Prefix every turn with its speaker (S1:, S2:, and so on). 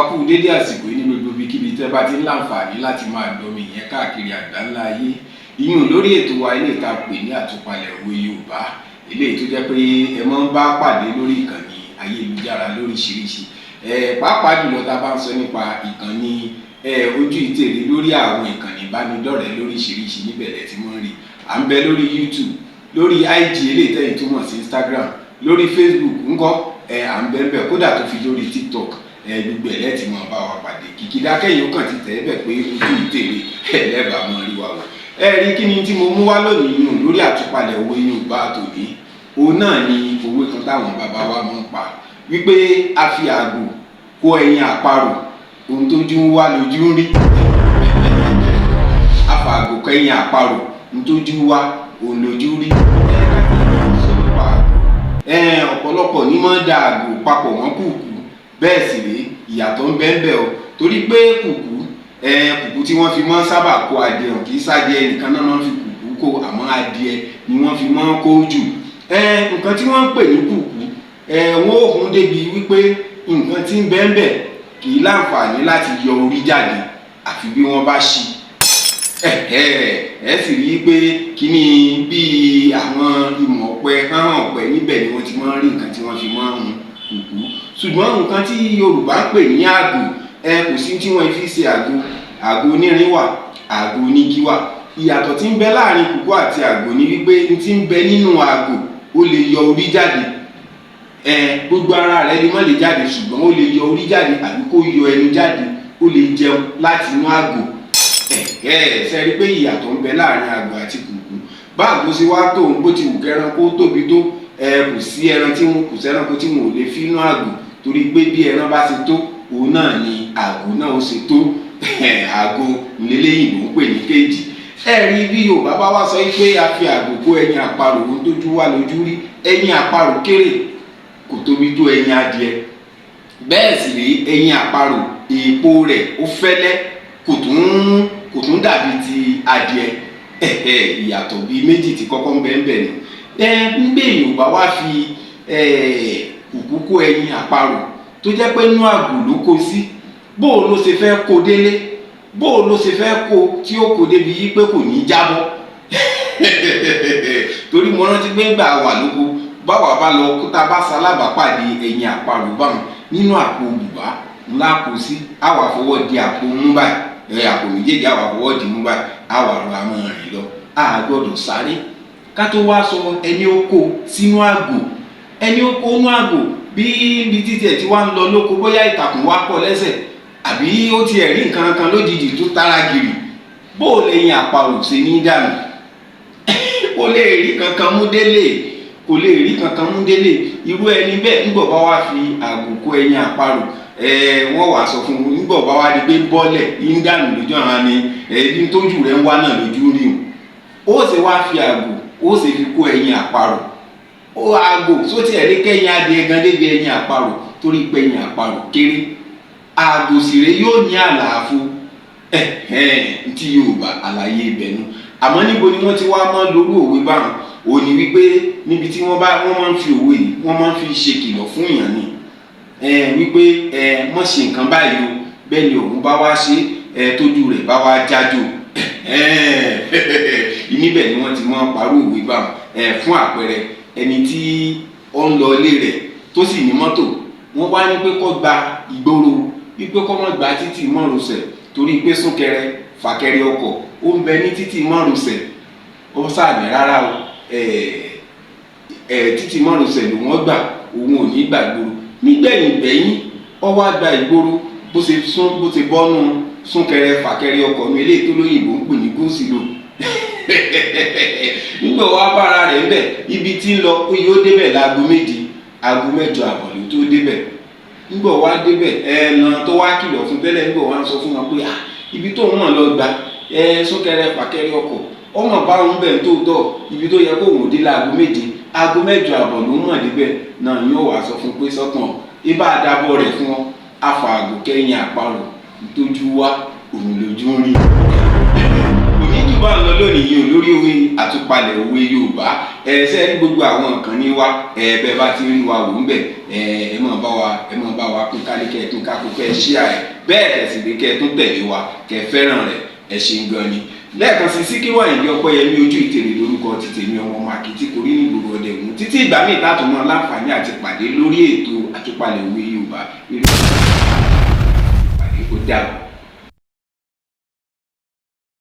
S1: kú dédé àsìkò ní gbogbo ibikíbi tẹ́ bá ti ń láǹfààní láti máa gbọ́ mi yẹn káàkiri àgbáńlá ayé ìyún lórí ètò wa ilé ìta pè ní àtúpalẹ̀ òwe Yorùbá eléyìí tó jẹ́ pé ẹ máa ń bá pàdé lórí ìkànnì ayélujára lóríṣiríṣi pàápàá jùlọ tá a bá ń sọ nípa ìkànnì ojú ìtèrè lórí àwọn ìkànnì ìbánidọ́rẹ̀ẹ́ lóríṣiríṣi níbẹ̀rẹ̀ tí wọ́n rí à ń bẹ lórí YouTube lórí IG eléyìí tẹ́yìn túmọ̀ sí Instagram lórí Facebook ńkọ́ à ń bẹ́ẹ̀ bẹ́ẹ̀ kódà tó fi lórí TikTok gbogbo ẹ̀ lẹ́tì mọ́ bá wa pàdé kìkìdá kẹ́yìn ó kàn ti tẹ̀ ẹ́ bẹ̀ pé ojú ìtèrè ẹ̀lẹ́bàá mọ́ rí wa wò. Rí kí ni tí mo mú wá lónìí yùn lórí àtúpalẹ̀ òwe Yorùbá tòní òun náà ni òwe kan táwọn bàbá wa mọ̀ ń pa wípé a fi àgbò kó ẹyin àparò ohun tójú ń wá lójú ń rí a fa àgbò kó ẹyin àparò ohun tójú ń wá òun lójú rí ọ̀pọ̀lọpọ̀ ní máa ń da àgbò papọ̀ mọ́ kùkù bẹ́ẹ̀ sì rí ìyàtọ̀ ń bẹ́ẹ̀ bẹ́ẹ̀ o torí pé kùkù tí wọ́n fi máa ń sábà kó adìẹ hàn kì í sádìẹ nìkan náà máa ń fi kùkù kó àmọ́ adìẹ ni wọ́n fi máa ń kó jù nǹkan tí wọ́n ń pè ní kùkù wọ́n ò hún débi wípé nǹkan tí ń bẹ́ẹ̀ bẹ́ẹ̀ kì í láǹfààní láti yọ orí jáde àfi bí wọ́n bá ṣí ẹ sì rí i pé kíní bíi àwọn ìmọ̀ ọ̀pẹ hàn ọ̀pẹ níbẹ̀ ni wọ́n ti máa ń rí nǹkan tí wọ́n fi máa ń hun kùkù ṣùgbọ́n nǹkan tí Yorùbá ń pè ní àgbò kò sí tí wọ́n fi ṣe àgbò onírin wà àgbò onígi wà ìyàtọ̀ tí ń bẹ láàrin kùkù àti àgbò ni wípé n tí ń bẹ nínú àgbò ó lè yọ orí jáde gbogbo ara rẹ̀ lè má lè jáde ṣùgbọ́n ó lè yọ orí jáde àbí kó yọ ẹnu jáde ó lè jẹun láti inú àgbò ṣe rí pé ìyàtọ̀ ń bẹ láàrin àgbò àti kùkù bá àgbò ṣe wá tó bó ti wù kẹran kó tóbi tó kò sí ẹranko tí wọn ò lè fi inú àgbò torí pé bí ẹran bá ṣe tó òun náà ni àgbò náà ó ṣe tó àgbo ńlẹ́lẹ́yìnbó ń pè ní kéèjì rí bí Yorùbá bá wá sọ pé a fi àgbò kó ẹyin àparò ohun tójú wá lójú rí ẹyin àparò kéré kò tóbi tó ẹyin adìẹ bẹ́ẹ̀ sì rí ẹyin àparò èèpo rẹ̀ ó fẹ́lẹ́ kò tún dàbí ti adìẹ ìyàtọ̀ bíi méjì tí kọ́kọ́ ń bẹ́ẹ̀ bẹ́ẹ̀ ni nígbà Yorùbá wá fi kùkù kó ẹyin àparò tó jẹ́ pé inú àgbò ló kó sí bó ló ṣe fẹ́ kó délé bó ló ṣe fẹ́ kó tí ó kó débi yí pé kò ní jábọ́ torí mo rántí pé ńgbà wà lóko báwa bá lọ kó tá a bá ṣalábàápàdé ẹyin àparò báwọn nínú àpò bùbá ńlá kó sí àwa fọwọ́ di àpò mú báyìí àpò méjèèjì àwa fọwọ́ di mú báyìí àwa rọ àmọ́ rìn lọ a gbọ́dọ̀ sáré ká tó wá sọ ẹni ó kó sínú àgbò ẹni ó kó nú àgbò bí ibi títí ẹ̀ tí wá ń lọ lóko bóyá ìtàkùn wá pọ̀ lẹ́sẹ̀ àbí ó ti ẹ̀rí nǹkan kan lójijì tó tára gìrì bó lẹ́yìn àparò ṣe ní dànù kò lè rí kankan mú délé irú ẹni bẹ́ẹ̀ nígbà bá wá fi àgbò kó ẹyin àparò wọ́n wá sọ fún un nígbà bá wá di pé bọ́lẹ̀ ń dànù lójú àwọn ni ẹbí tójú rẹ̀ ń wá náà lójú rí o ó sì wá fi àgbò ó sì fi kó ẹyin àparò àgbò sóti ẹ̀rí kẹ́yìn adìẹ gan débi ẹyin àparò torí pé ẹyin àparò kéré àgbò sì rè yóò ní àlàáfo tí Yorùbá àlàyé ibẹ̀ nu àmọ́ níbo ni wọ́n ti wá mọ́ lórí òwe báwọn òní wípé níbi tí wọ́n máa ń fi òwe yìí wọ́n máa ń fi ṣe kìlọ̀ fún èèyàn ni wípé mọ̀ ṣe nǹkan báyìí o bẹ́ẹ̀ ni òun bá wá ṣe tójú rẹ̀ bá wá jájò níbẹ̀ ni wọ́n ti mọ́ parọ́ òwe báwọn fún àpẹẹrẹ ẹni tí ó ń lọ ilé rẹ̀ tó sì ní mọ́tò wọ́n wá ní pé kó gba ìgboro wípé kó má gba títì márosẹ̀ torí pé súnkẹrẹ fàkẹrẹ ọkọ̀ ó ń bẹ ní títì márosẹ̀ ó sàmì rárá o títì márosẹ̀ ló wọ́n gbà òun ò ní gbà gbòòrò nígbẹ̀yìn ó wá gba ìgboro bó ṣe bọ́nú súnkẹrẹ fàkẹrẹ ọkọ̀ ní eléyìí tó lóyìnbó ń pè ní gúúsìlò nígbà wá bára rẹ̀ ńbẹ̀ ibi tí ń lọ ó yóò débẹ̀ láago mẹ́jọ àbọ̀ ló tó débẹ̀ nígbà wá débẹ̀ ẹ̀ẹ̀nà tó wá kìlọ̀ fún tẹ́lẹ̀ nígbà wá ń sọ fún wọn pé ibi tó ń mọ̀ lọ gba súnkẹrẹ fàkẹrẹ ọkọ̀ ọmọ bá wọn bẹ̀ tó tọ̀ ibi tó yẹ kó òun dé láago mẹ́jọ àbọ̀ ló mọ̀ débẹ̀ náà yóò wá sọ fún pé sọ́kàn ibà àdàbọ̀ rẹ̀ fún wọn afàgò kẹ́yìn àparò tójú wá òun lójú rí oníjù bá ń lọ lónìí yìí lórí òwe àtúpalẹ̀ òwe Yorùbá ṣe rí gbogbo àwọn nǹkan ní wa bẹ́ẹ̀ bá ti rí wa wò ń bẹ̀ ẹ máa bá wa pín kálíkẹ́ tún kákó kẹ́ ṣíà ẹ̀ bẹ́ẹ̀ tẹ̀sí pé kẹ́ tún tẹ̀lé wa kẹ́ fẹ́ràn rẹ̀ ẹ ṣeun gan ni. lẹ́ẹ̀kan sí Síkírù Àyìndé Ọpẹ́yẹmí ojú ìtèrè lórúkọ ti tèmi ọmọ màkìtì kò rí nígboro ọdẹ òun títí ìgbà míì tá a tún mọ láǹfààní àti pàdé lórí ètò àtúpalẹ̀ òwe Yorùbá. ìpàdé ó dàbọ̀.